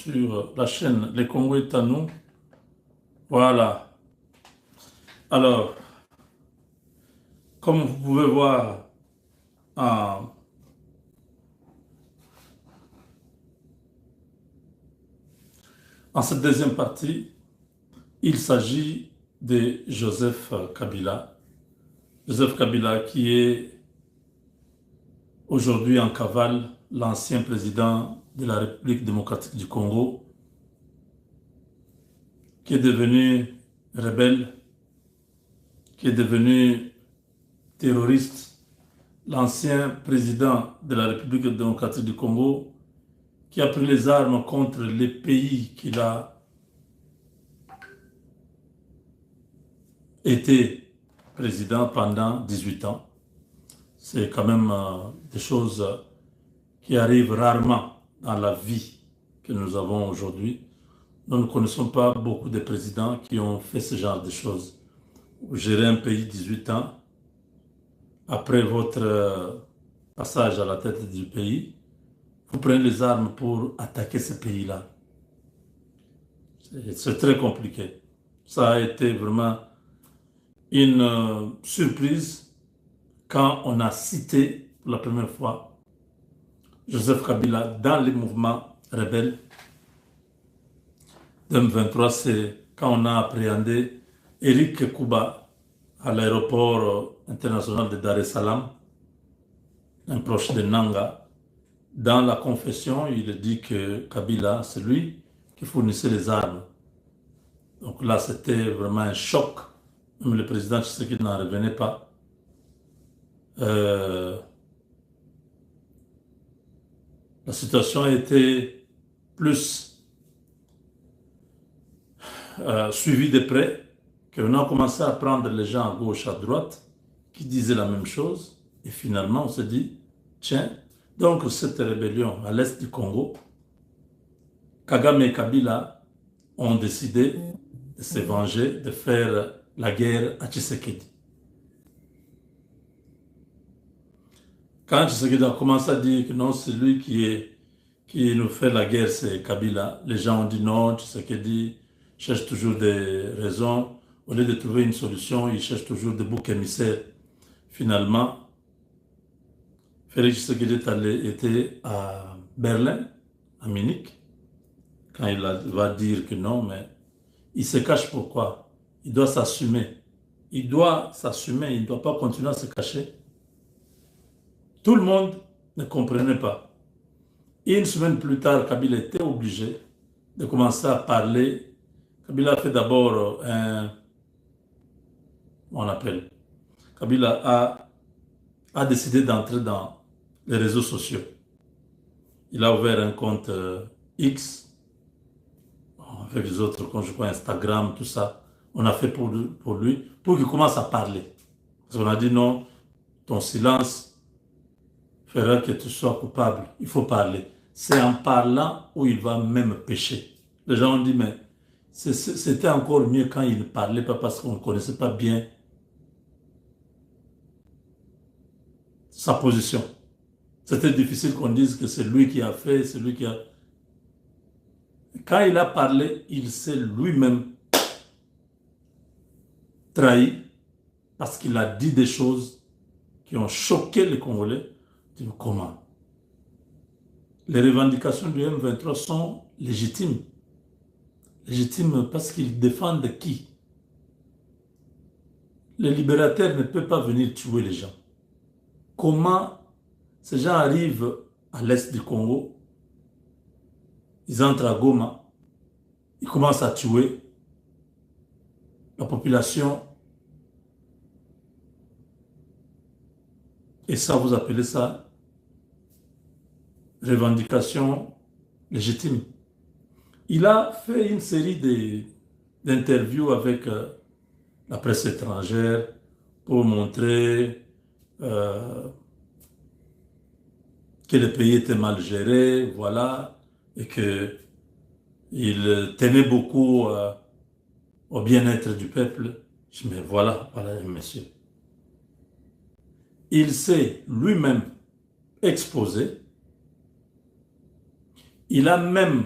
sur la chaîne Les Congo est à nous. Voilà. Alors, comme vous pouvez voir en, en cette deuxième partie, il s'agit de Joseph Kabila. Joseph Kabila qui est aujourd'hui en cavale l'ancien président de la République démocratique du Congo, qui est devenu rebelle, qui est devenu terroriste, l'ancien président de la République démocratique du Congo, qui a pris les armes contre les pays qu'il a été président pendant 18 ans. C'est quand même des choses qui arrivent rarement dans la vie que nous avons aujourd'hui. Nous ne connaissons pas beaucoup de présidents qui ont fait ce genre de choses. Gérer un pays 18 ans, après votre passage à la tête du pays, vous prenez les armes pour attaquer ce pays-là. C'est très compliqué. Ça a été vraiment une surprise quand on a cité pour la première fois Joseph Kabila dans les mouvements rebelles de M23. C'est quand on a appréhendé Éric Kouba à l'aéroport international de Dar es Salaam, un proche de Nanga. Dans la confession, il dit que Kabila, c'est lui qui fournissait les armes. Donc là, c'était vraiment un choc. Même le président Tshisekedi n'en revenait pas. La situation a été plus suivie de près, qu'on a commencé à prendre les gens à gauche, à droite, qui disaient la même chose. Et finalement, on s'est dit, tiens, donc cette rébellion à l'est du Congo, Kagame et Kabila ont décidé de se venger, de faire la guerre à Tshisekedi. Quand Tshisekedi a commencé à dire que non, c'est lui qui nous fait la guerre, c'est Kabila, les gens ont dit non, Tshisekedi cherche toujours des raisons. Au lieu de trouver une solution, il cherche toujours des boucs émissaires. Finalement, Félix Tshisekedi était à Berlin, à Munich, quand il va dire que non, mais il se cache pourquoi? Il doit s'assumer. Il doit s'assumer, il ne doit pas continuer à se cacher. Tout le monde ne comprenait pas. Et une semaine plus tard, Kabila était obligé de commencer à parler. Kabila a fait d'abord on appelle. Kabila a décidé d'entrer dans les réseaux sociaux. Il a ouvert un compte X, avec les autres comptes, je crois Instagram, tout ça. On a fait pour lui, pour qu'il commence à parler. Parce qu'on a dit non, ton silence fera que tu sois coupable. Il faut parler. C'est en parlant où il va même pécher. Les gens ont dit, mais c'était encore mieux quand il ne parlait pas parce qu'on ne connaissait pas bien sa position. C'était difficile qu'on dise que c'est lui qui a fait, c'est lui qui a... Quand il a parlé, il s'est lui-même trahi parce qu'il a dit des choses qui ont choqué les Congolais. Comment? Les revendications du M23 sont légitimes. Légitimes parce qu'ils défendent qui? Les libérateurs ne peuvent pas venir tuer les gens. Comment ces gens arrivent à l'est du Congo? Ils entrent à Goma, ils commencent à tuer la population. Et ça, vous appelez ça revendication légitime. Il a fait une série d'interviews avec la presse étrangère pour montrer que le pays était mal géré, voilà, et que il tenait beaucoup au bien-être du peuple. Je dis, mais voilà, monsieur. Il s'est lui-même exposé. Il a même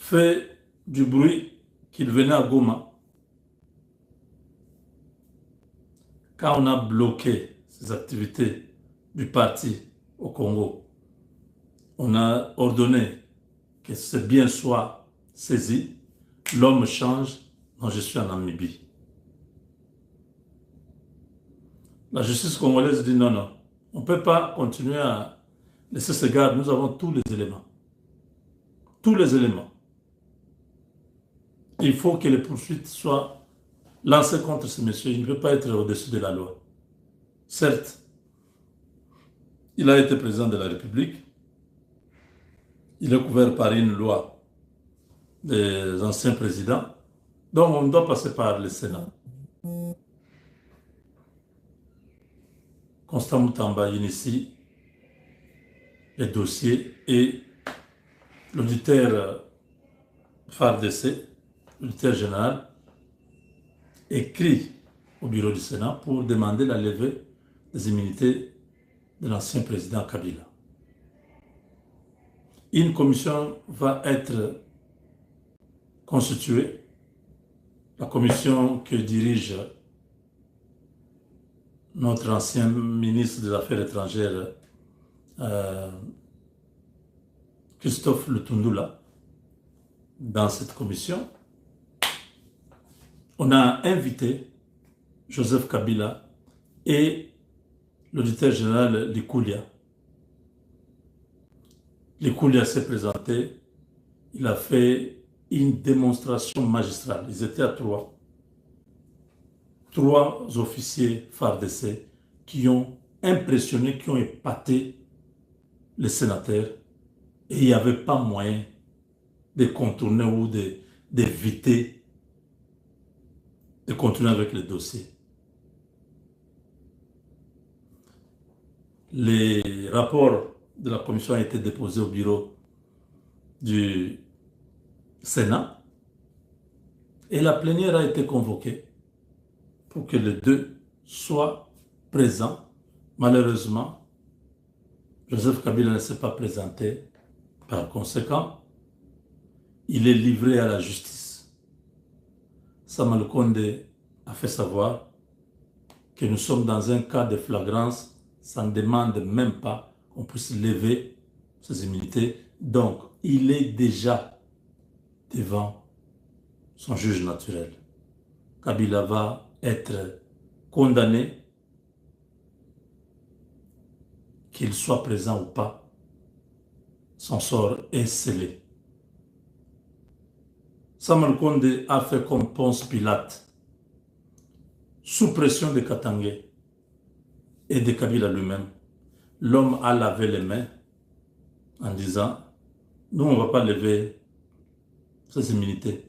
fait du bruit qu'il venait à Goma. Quand on a bloqué ces activités du parti au Congo, on a ordonné que ce bien soit saisi. L'homme change. Non, je suis en Namibie. La justice congolaise dit non, non. On ne peut pas continuer à laisser ce gars. Nous avons tous les éléments. Tous les éléments. Il faut que les poursuites soient lancées contre ce monsieur. Il ne peut pas être au-dessus de la loi. Certes, il a été président de la République. Il est couvert par une loi des anciens présidents. Donc, on doit passer par le Sénat. Constant Moutamba initie les dossiers et l'auditeur FARDC, l'auditeur général, écrit au bureau du Sénat pour demander la levée des immunités de l'ancien président Kabila. Une commission va être constituée, la commission que dirige notre ancien ministre des Affaires étrangères, Christophe Lutundula. Dans cette commission, on a invité Joseph Kabila et l'auditeur général Likulia. Likulia s'est présenté, il a fait une démonstration magistrale. Ils étaient à trois. Trois officiers FARDC qui ont impressionné, qui ont épaté les sénateurs. Et il n'y avait pas moyen de contourner ou d'éviter de continuer avec le dossier. Les rapports de la commission ont été déposés au bureau du Sénat et la plénière a été convoquée pour que les deux soient présents. Malheureusement, Joseph Kabila ne s'est pas présenté. Par conséquent, il est livré à la justice. Sama Lukonde a fait savoir que nous sommes dans un cas de flagrance. Ça ne demande même pas qu'on puisse lever ses immunités. Donc, il est déjà devant son juge naturel. Kabila va être condamné, qu'il soit présent ou pas. Son sort est scellé. Sama Lukonde a fait comme Ponce Pilate, sous pression de Katangé et de Kabila lui-même. L'homme a lavé les mains en disant, nous on ne va pas lever ses immunités.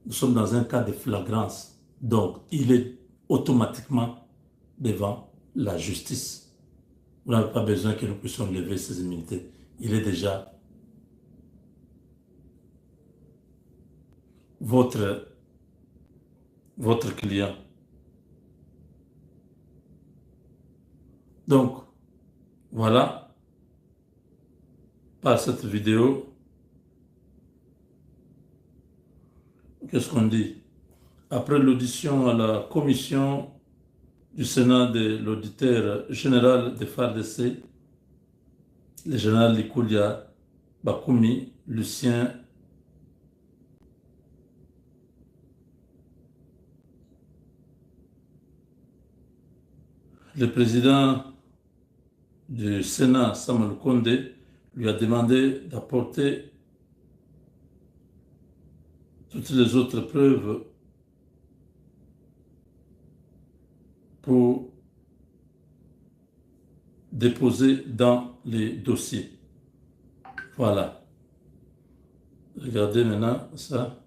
Nous sommes dans un cas de flagrance. Donc, il est automatiquement devant la justice. Vous n'avez pas besoin que nous puissions lever ses immunités. Il est déjà votre client. Donc, voilà, par cette vidéo, qu'est-ce qu'on dit? Après l'audition à la commission du Sénat de l'auditeur général de FARDC, le général Likulia Bakumi, Lucien le président du Sénat, Sama Lukonde, lui a demandé d'apporter toutes les autres preuves pour déposer dans les dossiers. Voilà. Regardez maintenant ça.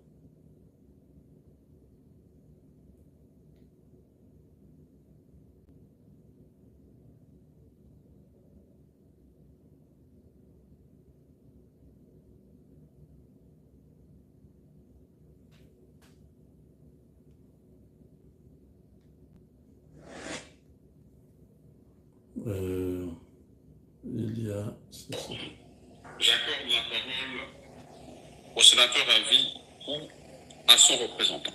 Il y a... J'accorde la parole au sénateur à vie ou à son représentant.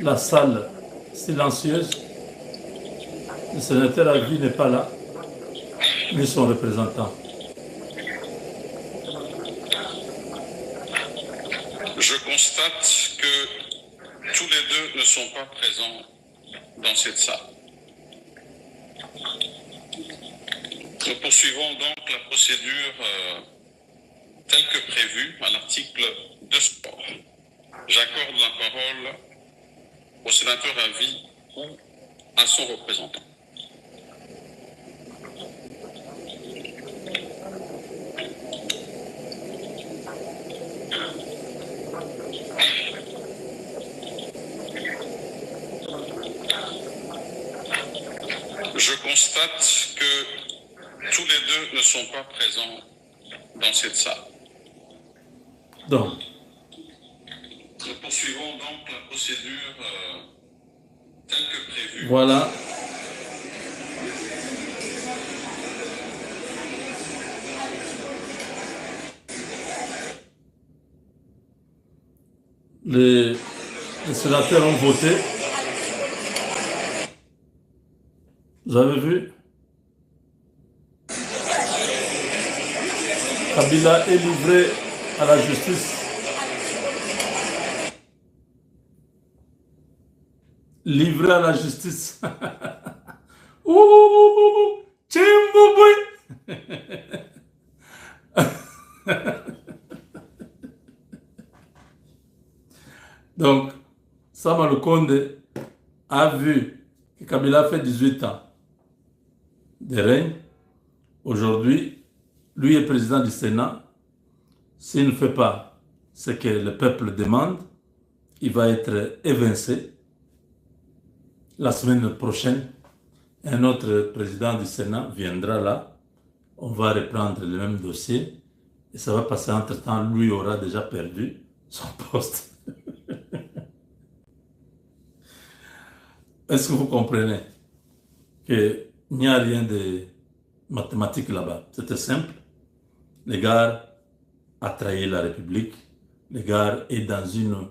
La salle silencieuse. Le sénateur à vie n'est pas là, ni son représentant. Je constate que tous les deux ne sont pas présents dans cette salle. Nous poursuivons donc la procédure telle que prévue à l'article 2 sport. J'accorde la parole au sénateur à vie ou à son représentant. Je constate que tous les deux ne sont pas présents dans cette salle. Donc, nous poursuivons donc la procédure telle que prévue. Voilà. Les sénateurs ont voté. Vous avez vu? Kabila est livré à la justice. Livré à la justice. Ouh, Donc, Sama Lukonde a vu que Kabila fait 18 ans de règne. Aujourd'hui, lui est président du Sénat. S'il ne fait pas ce que le peuple demande, il va être évincé. La semaine prochaine, un autre président du Sénat viendra là. On va reprendre le même dossier. Et ça va passer entre-temps. Lui aura déjà perdu son poste. Est-ce que vous comprenez qu'il n'y a rien de mathématique là-bas? C'était simple. Le gars a trahi la République. Le gars est dans une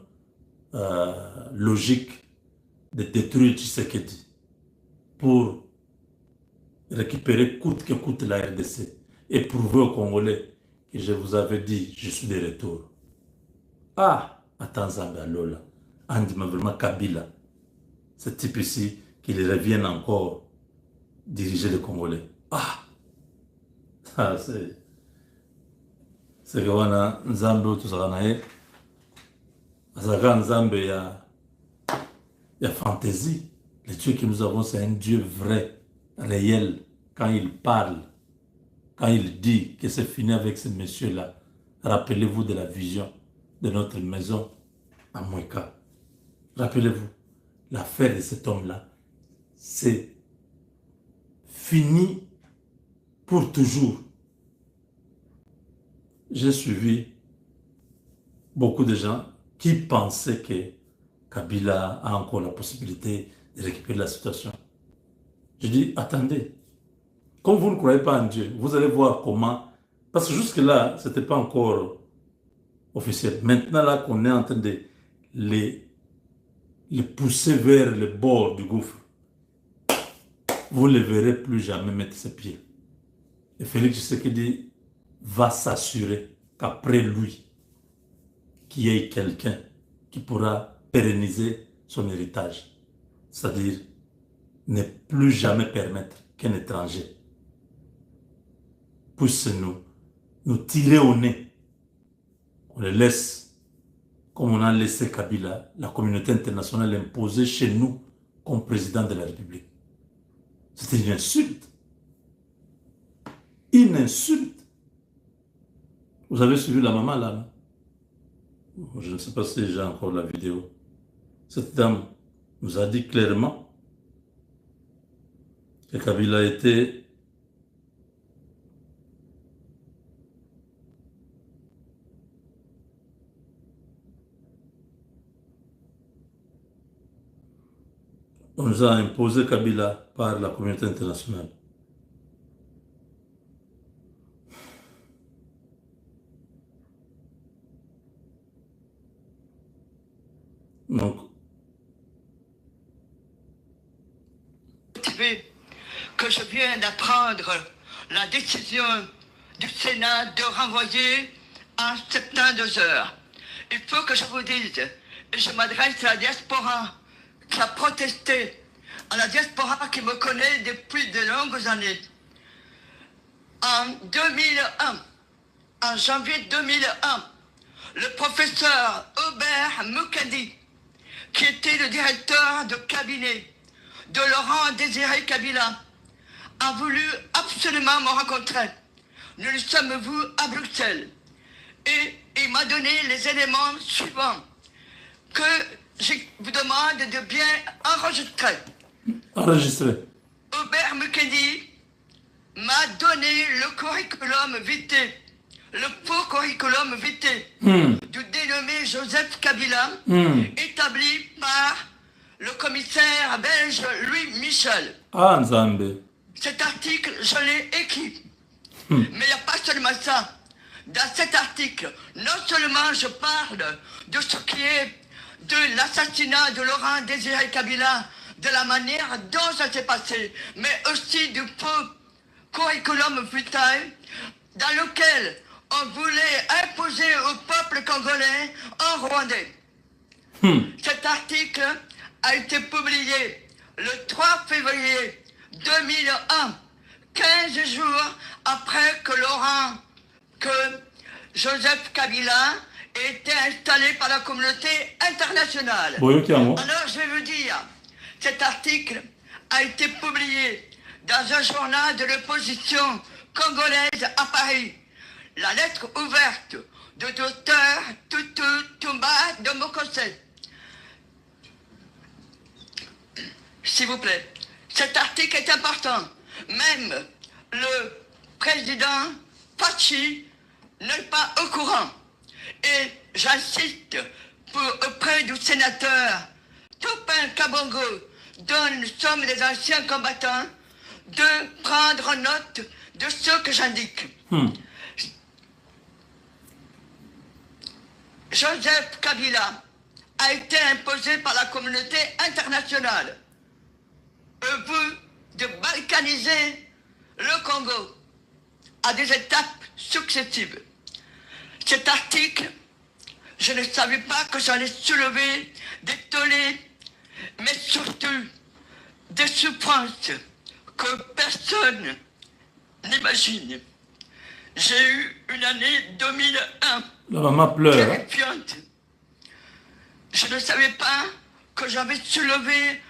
logique de détruire Tshisekedi pour récupérer coûte que coûte la RDC et prouver aux Congolais que je vous avais dit, je suis de retour. Ah, attends, Zambalola, Andima vraiment Kabila, ce type ici, qu'il revienne encore diriger les Congolais. Ah, c'est que wana Nzambe tout ça nae, Azaka Nzambe ya fantaisie. Le Dieu que nous avons, c'est un Dieu vrai, réel. Quand il parle, quand il dit que c'est fini avec ce monsieur-là, rappelez-vous de la vision de notre maison à Moueka. Rappelez-vous, l'affaire de cet homme-là, c'est fini pour toujours. J'ai suivi beaucoup de gens qui pensaient que Kabila a encore la possibilité de récupérer la situation. Je dis, attendez, comme vous ne croyez pas en Dieu, vous allez voir comment, parce que jusque-là, ce n'était pas encore officiel. Maintenant, là qu'on est en train de les pousser vers le bord du gouffre, vous ne les verrez plus jamais mettre ses pieds. Et Félix Tshisekedi va s'assurer qu'après lui, qu'il y ait quelqu'un qui pourra pérenniser son héritage. C'est-à-dire ne plus jamais permettre qu'un étranger puisse nous tirer au nez. On le laisse, comme on a laissé Kabila, la communauté internationale imposer chez nous comme président de la République. C'était une insulte. Une insulte. Vous avez suivi la maman là? Je ne sais pas si j'ai encore la vidéo. Cette dame nous a dit clairement que Kabila était on nous a imposé Kabila par la communauté internationale. Donc, que je viens d'apprendre la décision du Sénat de renvoyer à 72 heures. Il faut que je vous dise, et je m'adresse à la diaspora qui a protesté, à la diaspora qui me connaît depuis de longues années. En 2001, en janvier 2001, le professeur Aubert Moukadi, qui était le directeur de cabinet de Laurent Désiré Kabila, a voulu absolument me rencontrer. Nous nous sommes vus à Bruxelles et il m'a donné les éléments suivants que je vous demande de bien enregistrer. enregistré. Aubert Moukadi m'a donné le curriculum vitae, le faux curriculum vitae du dénommé Joseph Kabila, établi par le commissaire belge Louis Michel. Ah, Nzambe. Cet article, je l'ai écrit. Mais il n'y a pas seulement ça. Dans cet article, non seulement je parle de ce qui est de l'assassinat de Laurent Désiré Kabila, de la manière dont ça s'est passé, mais aussi du faux curriculum vitae dans lequel on voulait imposer au peuple congolais un Rwandais. Cet article a été publié le 3 février 2001, 15 jours après que Joseph Kabila ait été installé par la communauté internationale. Alors je vais vous dire, cet article a été publié dans un journal de l'opposition congolaise à Paris. La lettre ouverte de Dr Tutu Tumba de Mokose. S'il vous plaît, cet article est important. Même le président Fachi n'est pas au courant. Et j'insiste auprès du sénateur Topin Kabongo, dont nous sommes des anciens combattants, de prendre note de ce que j'indique. Joseph Kabila a été imposé par la communauté internationale au but de balkaniser le Congo à des étapes successives. Cet article, je ne savais pas que j'allais soulever des tollés, mais surtout des souffrances que personne n'imagine. J'ai eu une année 2001 La maman pleure. terrifiante. Je ne savais pas que j'avais soulevé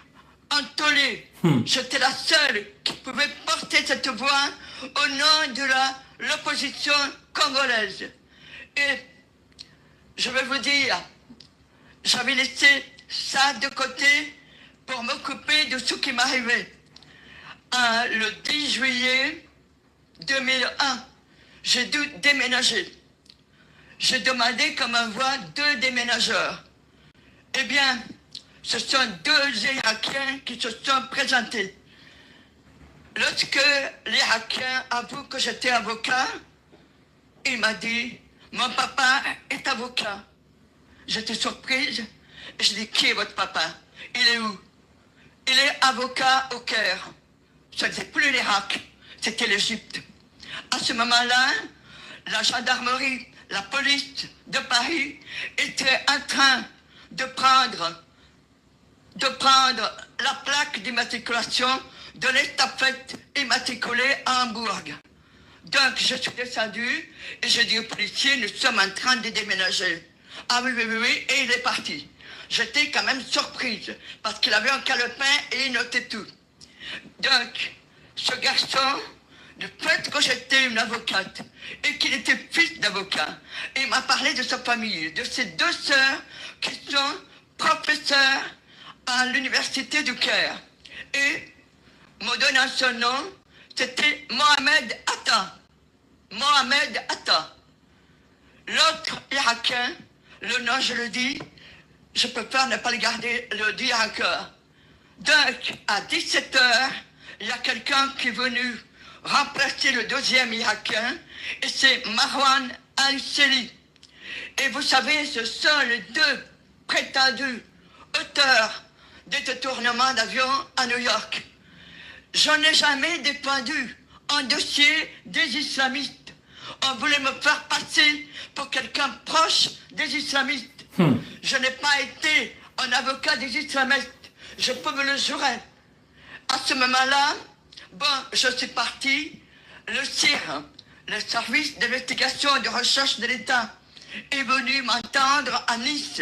un tollé. J'étais la seule qui pouvait porter cette voix au nom de l'opposition congolaise. Et je vais vous dire, j'avais laissé ça de côté pour m'occuper de ce qui m'arrivait. Le 10 juillet 2001, j'ai dû déménager. J'ai demandé comme envoi 2 déménageurs. Eh bien, ce sont 2 Irakiens qui se sont présentés. Lorsque l'Irakien avoue que j'étais avocat, il m'a dit, mon papa est avocat. J'étais surprise. Je dis, qui est votre papa? Il est où? Il est avocat au Caire. Ce n'était plus l'Irak, c'était l'Égypte. À ce moment-là, la gendarmerie, la police de Paris était en train de prendre la plaque d'immatriculation de l'estafette immatriculée à Hambourg. Donc je suis descendu et j'ai dit au policier, nous sommes en train de déménager. Ah oui, oui, oui, oui, et il est parti. J'étais quand même surprise parce qu'il avait un calepin et il notait tout. Donc, ce garçon, du fait que j'étais une avocate et qu'il était fils d'avocat, il m'a parlé de sa famille, de ses 2 sœurs qui sont professeurs à l'université du Caire. Et me donnant son nom, c'était Mohamed Atta. Mohamed Atta. L'autre Irakien, le nom je le dis, je peux pas ne pas le garder, le dire encore. Donc, à 17h, il y a quelqu'un qui est venu remplacer le 2e Irakien, et c'est Marwan Al-Seli. Et vous savez, ce sont les 2 prétendus auteur des détournements d'avion à New York. Je n'ai jamais défendu un dossier des islamistes. On voulait me faire passer pour quelqu'un proche des islamistes. Je n'ai pas été un avocat des islamistes. Je peux me le jurer. À ce moment-là, bon, je suis parti. Le CIR, le service d'investigation et de recherche de l'État, est venu m'entendre à Nice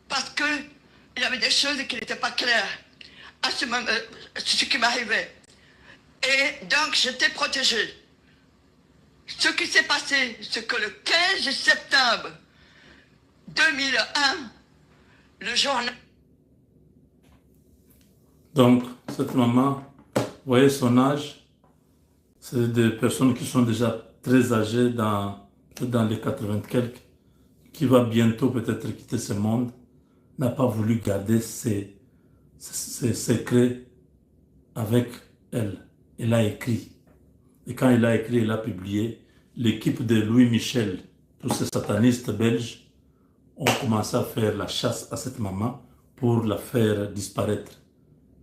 parce qu'il y avait des choses qui n'étaient pas claires à ce qui m'arrivait. Et donc j'étais protégé. Ce qui s'est passé, c'est que le 15 septembre 2001, le journal... Donc, cette maman, vous voyez son âge, c'est des personnes qui sont déjà très âgées, dans les 80 quelques, qui va bientôt peut-être quitter ce monde, n'a pas voulu garder ses secrets avec elle. Elle a écrit. Et quand il a écrit, il a publié, l'équipe de Louis Michel, tous ces satanistes belges, ont commencé à faire la chasse à cette maman pour la faire disparaître.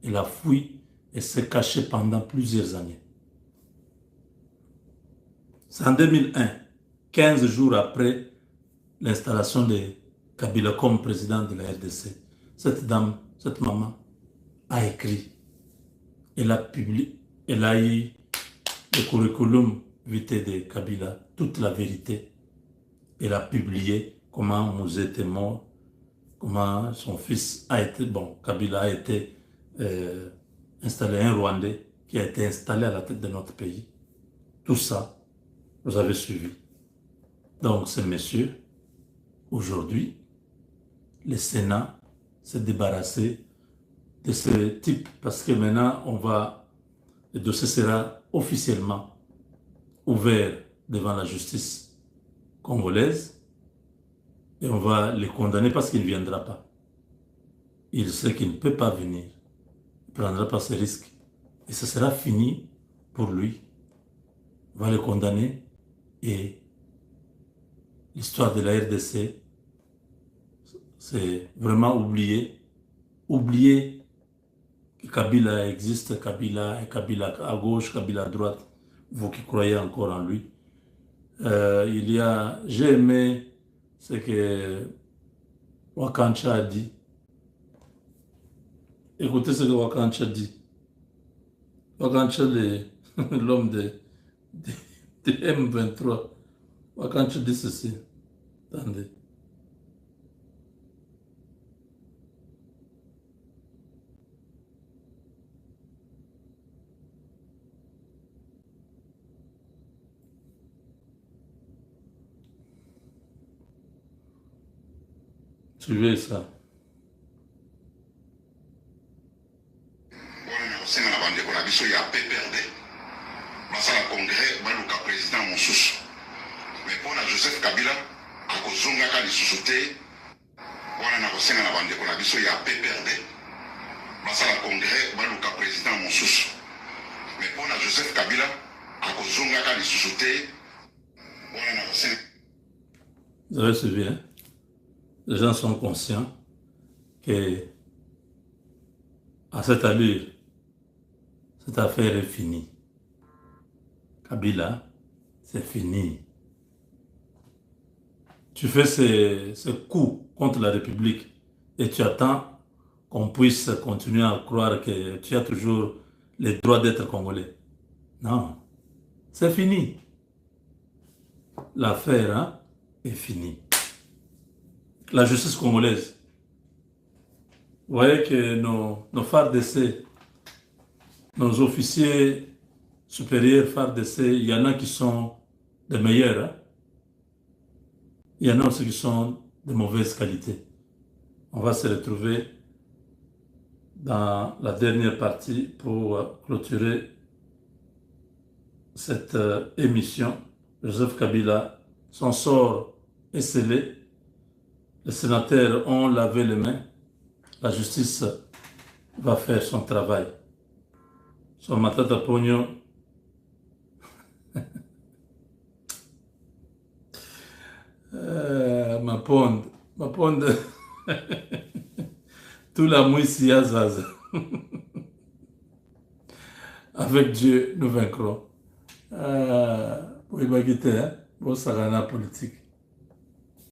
Elle a fui et s'est cachée pendant plusieurs années. C'est en 2001, 15 jours après l'installation de Kabila comme président de la RDC. Cette dame, cette maman, a écrit. Elle a publié, elle a eu le curriculum vitae de Kabila, toute la vérité. Elle a publié comment Mouzé était mort, comment son fils a été, bon, Kabila a été installé, un Rwandais qui a été installé à la tête de notre pays. Tout ça, vous avez suivi. Donc, ces messieurs, aujourd'hui, le Sénat s'est débarrassé de ce type parce que maintenant, le dossier sera officiellement ouvert devant la justice congolaise et on va les condamner parce qu'il ne viendra pas. Il sait qu'il ne peut pas venir. Il ne prendra pas ce risque. Et ce sera fini pour lui. On va le condamner et l'histoire de la RDC, c'est vraiment oublier que Kabila existe, Kabila à gauche, Kabila à droite, vous qui croyez encore en lui. J'ai aimé ce que Wakancha a dit. Écoutez ce que Wakancha dit. Wakancha, l'homme de M23. Wakancha dit ceci. Attendez. Suivez ça. Senga na bandeko na biso ya PPRD basala congrès baluka président mosusu mais mpona Joseph Kabila akozongaka lisusu te wana na kosenga na bandeko na biso ya PPRD basala congrès baluka président mosusu mais mpona Joseph Kabila akozongaka lisusu te wana na kosenga. Vous avez suivi, hein? Les gens sont conscients que à cette allure, cette affaire est finie. Kabila, c'est fini. Tu fais ce coup contre la République et tu attends qu'on puisse continuer à croire que tu as toujours le droit d'être congolais. Non, c'est fini. L'affaire est finie. La justice congolaise. Vous voyez que nos FARDC, nos officiers supérieurs FARDC, il y en a qui sont des meilleurs. Hein? Il y en a aussi qui sont de mauvaise qualité. On va se retrouver dans la dernière partie pour clôturer cette émission. Joseph Kabila, son sort est scellé. Les sénateurs ont lavé les mains. La justice va faire son travail. Son matata pognon. Ma ponde. Tout la mouissi Azaza. Avec Dieu, nous vaincrons. Oui, bah, hein? Bon, ça rend la politique.